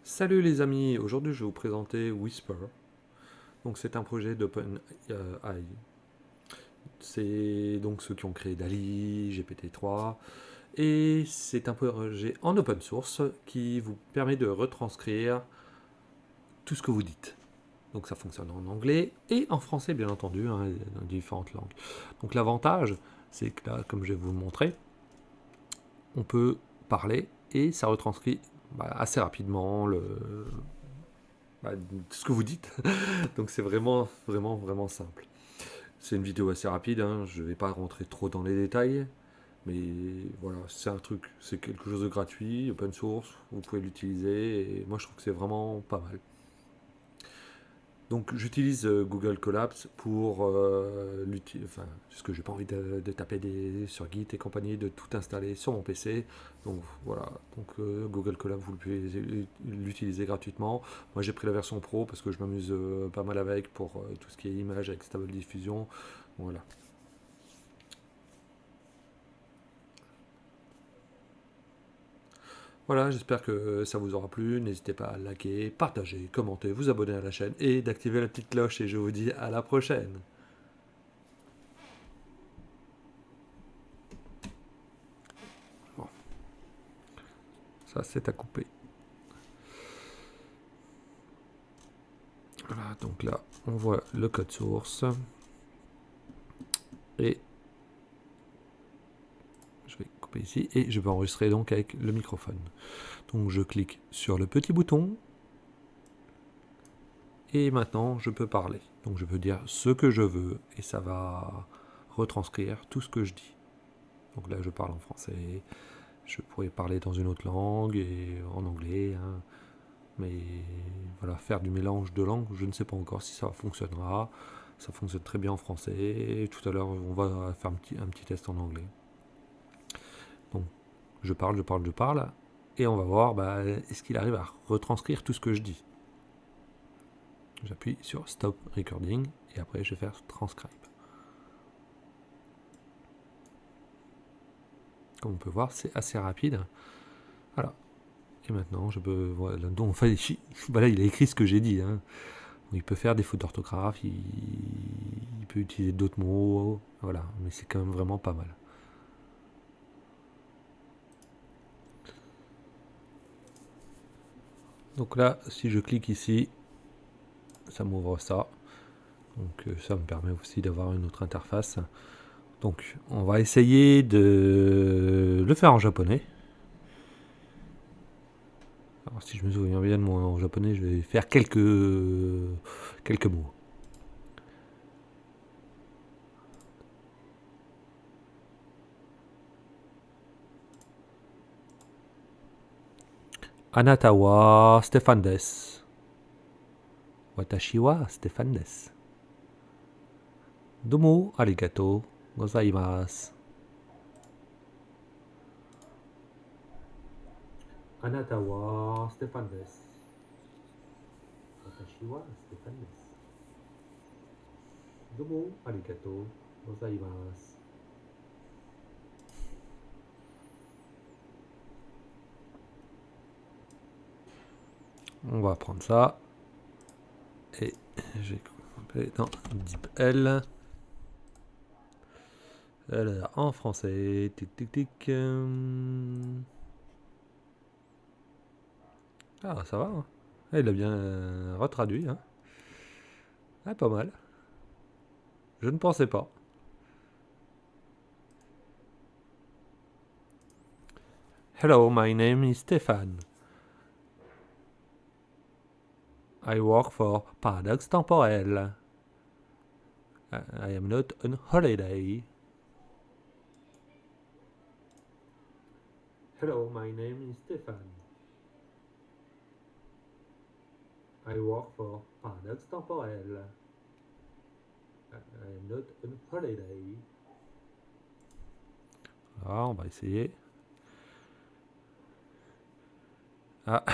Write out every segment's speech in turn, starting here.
Salut les amis, aujourd'hui je vais vous présenter Whisper. Donc c'est un projet d'OpenAI. C'est donc ceux qui ont créé DALL-E, GPT-3. Et c'est un projet en open source qui vous permet de retranscrire tout ce que vous dites. Donc ça fonctionne en anglais et en français bien entendu, hein, dans différentes langues. Donc l'avantage, c'est que là, comme je vais vous le montrer, on peut parler et ça retranscrit assez rapidement ce que vous dites. Donc c'est vraiment simple. C'est une vidéo assez rapide, hein, je ne vais pas rentrer trop dans les détails, mais voilà, c'est un truc, c'est quelque chose de gratuit, open source, vous pouvez l'utiliser, et moi je trouve que c'est vraiment pas mal. Donc j'utilise Google Colabs pour enfin, parce que j'ai pas envie de taper sur Git et compagnie, de tout installer sur mon PC. Donc voilà, donc Google Colabs vous pouvez l'utiliser gratuitement. Moi j'ai pris la version pro parce que je m'amuse pas mal avec pour tout ce qui est image avec Stable Diffusion. Voilà. Voilà, j'espère que ça vous aura plu. N'hésitez pas à liker, partager, commenter, vous abonner à la chaîne et d'activer la petite cloche. Et je vous dis à la prochaine. Bon, ça c'est à couper. Voilà, donc là, on voit le code source. Et je vais couper ici. Et je vais enregistrer donc avec le microphone. Donc je clique sur le petit bouton. Et maintenant, je peux parler. Donc je peux dire ce que je veux. Et ça va retranscrire tout ce que je dis. Donc là, je parle en français. Je pourrais parler dans une autre langue et en anglais. Hein. Mais voilà, faire du mélange de langues, je ne sais pas encore si ça fonctionnera. Ça fonctionne très bien en français. Et tout à l'heure, on va faire un petit test en anglais. Donc, je parle. Et on va voir, est-ce qu'il arrive à retranscrire tout ce que je dis. J'appuie sur Stop Recording. Et après, je vais faire Transcribe. Comme on peut voir, c'est assez rapide. Voilà. Et maintenant, je peux... Voilà, donc, enfin, voilà, il a écrit ce que j'ai dit. Hein. Il peut faire des fautes d'orthographe, il peut utiliser d'autres mots, voilà, mais c'est quand même vraiment pas mal. Donc là, si je clique ici, ça m'ouvre ça. Donc ça me permet aussi d'avoir une autre interface. Donc on va essayer de le faire en japonais. Alors si je me souviens bien de mon japonais, je vais faire quelques mots. あなたはステファンです。私はステファンです。どうもありがとうございます。あなたはステファンです。私はステファンです。どうもありがとうございます。On va prendre ça. Et je vais couper dans DeepL. Alors, en français. Tic tic tic. Ah, ça va. Hein. Ah, il a bien retraduit. Hein. Ah, pas mal. Je ne pensais pas. Hello, my name is Stéphane. I work for Paradox Temporel. I am not on holiday. Hello, my name is Stéphane. I work for Paradox Temporel. I am not on holiday. Ah, on va essayer. Ah,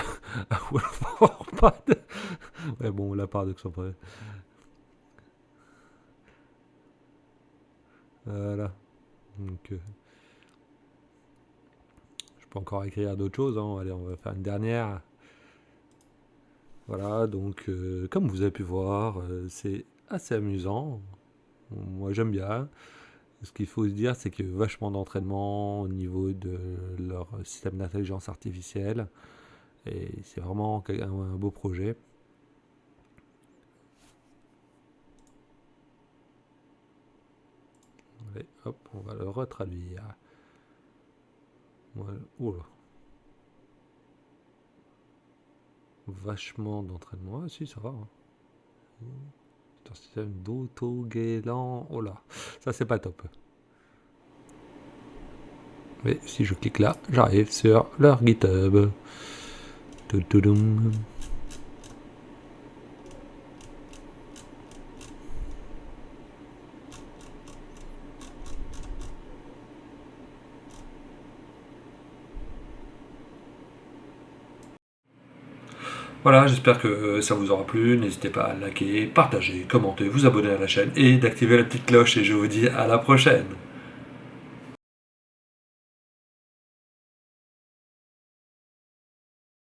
ouais, bon, la Paradox Temporel. Voilà. Donc, je peux encore écrire d'autres choses. Hein. Allez, on va faire une dernière. Voilà, donc comme vous avez pu voir, c'est assez amusant. Moi j'aime bien. Ce qu'il faut se dire, c'est qu'il y a eu vachement d'entraînement au niveau de leur système d'intelligence artificielle. Et c'est vraiment un beau projet. Allez, hop, on va le retraduire. Voilà. Oula. Vachement d'entraînement. Ah si, ça va, hein. C'est un système d'auto-guélant. Oh là, ça c'est pas top. Mais si je clique là, j'arrive sur leur GitHub. Tududum. Voilà, j'espère que ça vous aura plu. N'hésitez pas à liker, partager, commenter, vous abonner à la chaîne et d'activer la petite cloche. Et je vous dis à la prochaine.